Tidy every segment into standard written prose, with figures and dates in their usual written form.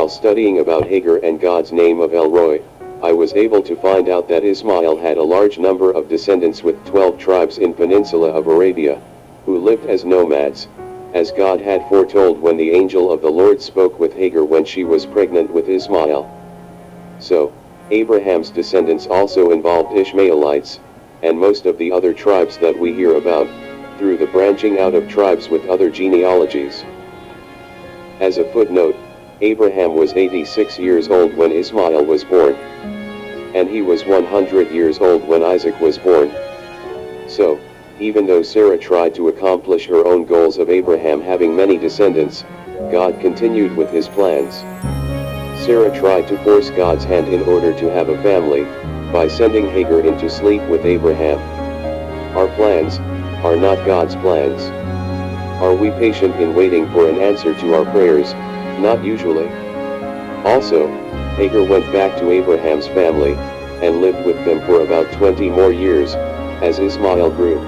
While studying about Hagar and God's name of El Roi, I was able to find out that Ismail had a large number of descendants with 12 tribes in Peninsula of Arabia, who lived as nomads, as God had foretold when the angel of the Lord spoke with Hagar when she was pregnant with Ismail. So, Abraham's descendants also involved Ishmaelites, and most of the other tribes that we hear about, through the branching out of tribes with other genealogies. As a footnote, Abraham was 86 years old when Ismail was born, and he was 100 years old when Isaac was born. So, even though Sarah tried to accomplish her own goals of Abraham having many descendants, God continued with his plans. Sarah tried to force God's hand in order to have a family, by sending Hagar into sleep with Abraham. Our plans are not God's plans. Are we patient in waiting for an answer to our prayers? Not usually. Also, Hagar went back to Abraham's family, and lived with them for about 20 more years, as Ismail grew.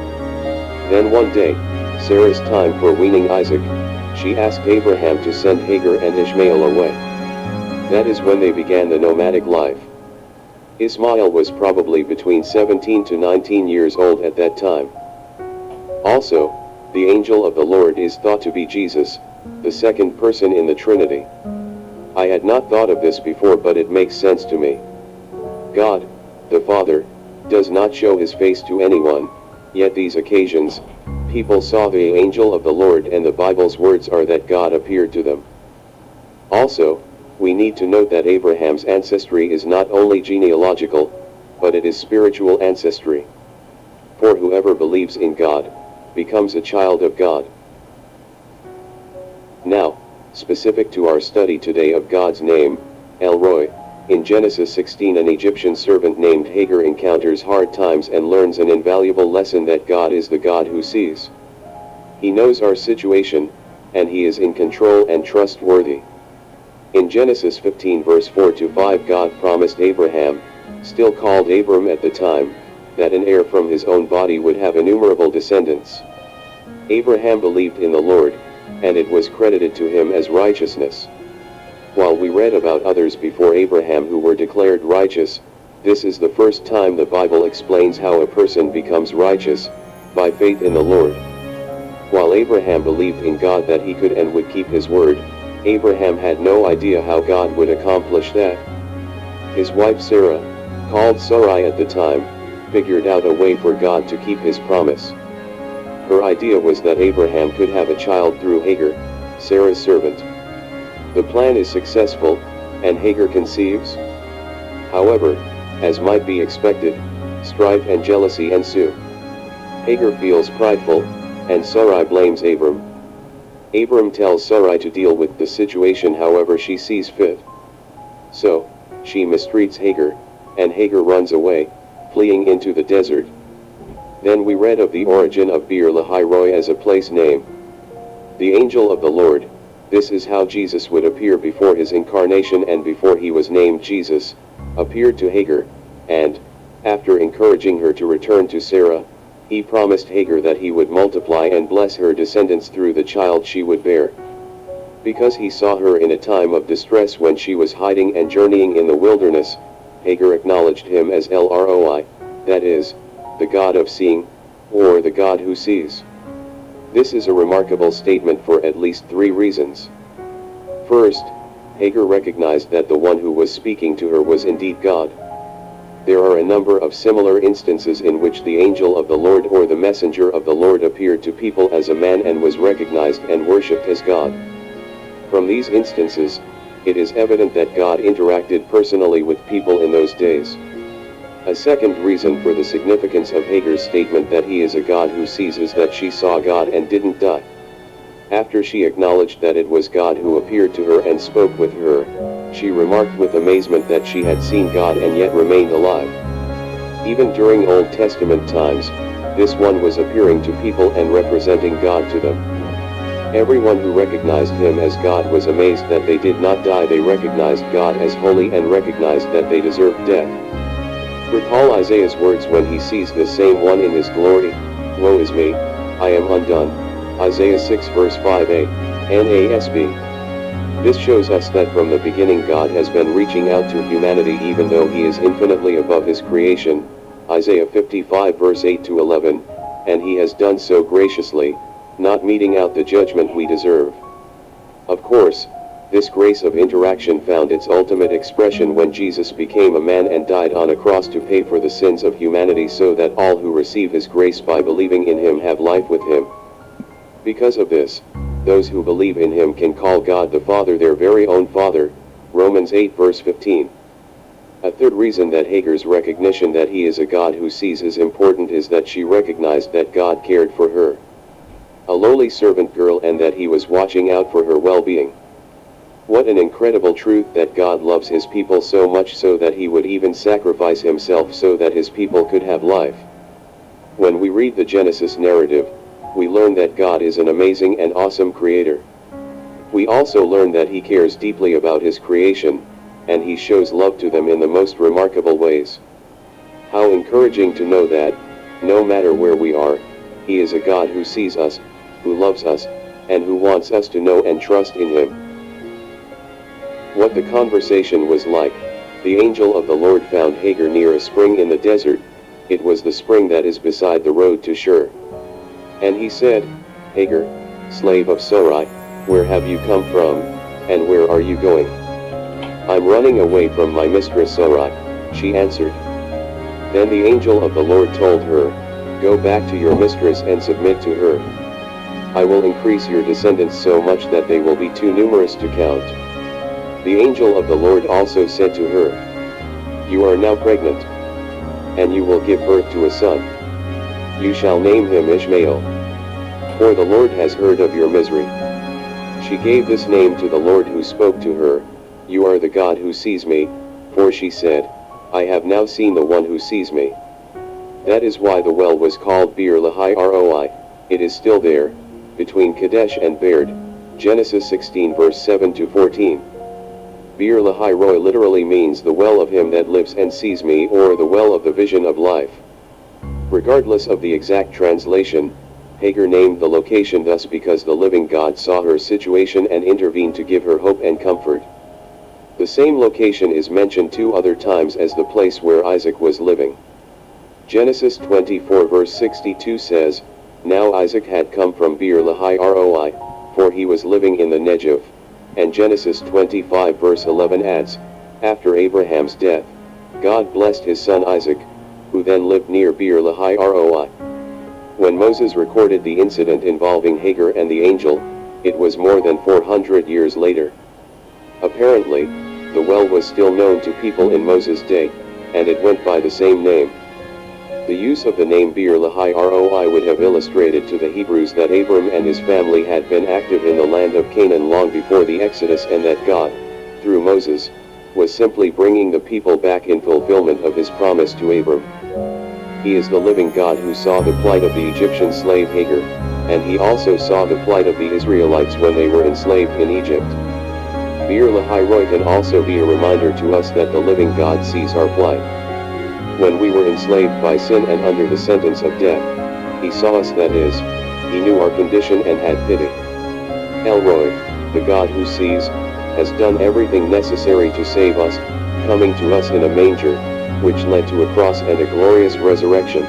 Then one day, Sarah's time for weaning Isaac, she asked Abraham to send Hagar and Ishmael away. That is when they began the nomadic life. Ismail was probably between 17 to 19 years old at that time. Also, the angel of the Lord is thought to be Jesus, the second person in the Trinity. I had not thought of this before, but it makes sense to me. God, the Father, does not show his face to anyone, yet these occasions, people saw the angel of the Lord, and the Bible's words are that God appeared to them. Also, we need to note that Abraham's ancestry is not only genealogical, but it is spiritual ancestry. For whoever believes in God, becomes a child of God. Now, specific to our study today of God's name, El Roi, in Genesis 16 an Egyptian servant named Hagar encounters hard times and learns an invaluable lesson that God is the God who sees. He knows our situation, and he is in control and trustworthy. In Genesis 15 verse 4 to 5 God promised Abraham, still called Abram at the time, that an heir from his own body would have innumerable descendants. Abraham believed in the Lord, and it was credited to him as righteousness. While we read about others before Abraham who were declared righteous, this is the first time the Bible explains how a person becomes righteous, by faith in the Lord. While Abraham believed in God that he could and would keep his word, Abraham had no idea how God would accomplish that. His wife Sarah, called Sarai at the time, figured out a way for God to keep his promise. Her idea was that Abraham could have a child through Hagar, Sarah's servant. The plan is successful, and Hagar conceives. However, as might be expected, strife and jealousy ensue. Hagar feels prideful, and Sarai blames Abram. Abram tells Sarai to deal with the situation however she sees fit. So, she mistreats Hagar, and Hagar runs away, fleeing into the desert. Then we read of the origin of Beer Lahai Roi as a place name. The angel of the Lord, this is how Jesus would appear before his incarnation and before he was named Jesus, appeared to Hagar, and, after encouraging her to return to Sarah, he promised Hagar that he would multiply and bless her descendants through the child she would bear. Because he saw her in a time of distress when she was hiding and journeying in the wilderness, Hagar acknowledged him as El Roi, that is, the God of seeing, or the God who sees. This is a remarkable statement for at least 3 reasons. First, Hagar recognized that the one who was speaking to her was indeed God. There are a number of similar instances in which the angel of the Lord or the messenger of the Lord appeared to people as a man and was recognized and worshipped as God. From these instances, it is evident that God interacted personally with people in those days. A second reason for the significance of Hagar's statement that he is a God who sees is that she saw God and didn't die. After she acknowledged that it was God who appeared to her and spoke with her, she remarked with amazement that she had seen God and yet remained alive. Even during Old Testament times, this one was appearing to people and representing God to them. Everyone who recognized him as God was amazed that they did not die. They recognized God as holy and recognized that they deserved death. Recall Isaiah's words when he sees the same one in his glory, "Woe is me, I am undone." Isaiah 6 verse 5a, NASB. This shows us that from the beginning God has been reaching out to humanity even though he is infinitely above his creation, Isaiah 55 verse 8 to 11, and he has done so graciously, not meting out the judgment we deserve. Of course, this grace of interaction found its ultimate expression when Jesus became a man and died on a cross to pay for the sins of humanity so that all who receive his grace by believing in him have life with him. Because of this, those who believe in him can call God the Father their very own Father, Romans 8 verse 15. A third reason that Hagar's recognition that he is a God who sees is important is that she recognized that God cared for her, a lowly servant girl, and that he was watching out for her well-being. What an incredible truth that God loves his people so much so that he would even sacrifice himself so that his people could have life. When we read the Genesis narrative, we learn that God is an amazing and awesome creator. We also learn that he cares deeply about his creation, and he shows love to them in the most remarkable ways. How encouraging to know that, no matter where we are, he is a God who sees us, who loves us, and who wants us to know and trust in him. What the conversation was like: the angel of the Lord found Hagar near a spring in the desert. It was the spring that is beside the road to Shur. And he said, "Hagar, slave of Sarai, where have you come from, and where are you going?" "I'm running away from my mistress Sarai," she answered. Then the angel of the Lord told her, "Go back to your mistress and submit to her. I will increase your descendants so much that they will be too numerous to count." The angel of the Lord also said to her, "You are now pregnant, and you will give birth to a son. You shall name him Ishmael, for the Lord has heard of your misery." She gave this name to the Lord who spoke to her, "You are the God who sees me," for she said, "I have now seen the one who sees me." That is why the well was called Bir Lahai Roi. It is still there, between Kadesh and Bered, Genesis 16 verse 7 to 14. Bir Lahai Roi literally means the well of him that lives and sees me, or the well of the vision of life. Regardless of the exact translation, Hagar named the location thus because the living God saw her situation and intervened to give her hope and comfort. The same location is mentioned 2 other times as the place where Isaac was living. Genesis 24 verse 62 says, "Now Isaac had come from Bir Lahai Roi, for he was living in the Negev." And Genesis 25 verse 11 adds, "After Abraham's death, God blessed his son Isaac, who then lived near Bir Lahai Roi." When Moses recorded the incident involving Hagar and the angel, it was more than 400 years later. Apparently, the well was still known to people in Moses' day, and it went by the same name. The use of the name Bir Lahai Roi would have illustrated to the Hebrews that Abram and his family had been active in the land of Canaan long before the Exodus, and that God, through Moses, was simply bringing the people back in fulfillment of his promise to Abram. He is the living God who saw the plight of the Egyptian slave Hagar, and he also saw the plight of the Israelites when they were enslaved in Egypt. Bir Lahai Roi can also be a reminder to us that the living God sees our plight. When we were enslaved by sin and under the sentence of death, he saw us, that is, he knew our condition and had pity. El Roi, the God who sees, has done everything necessary to save us, coming to us in a manger, which led to a cross and a glorious resurrection.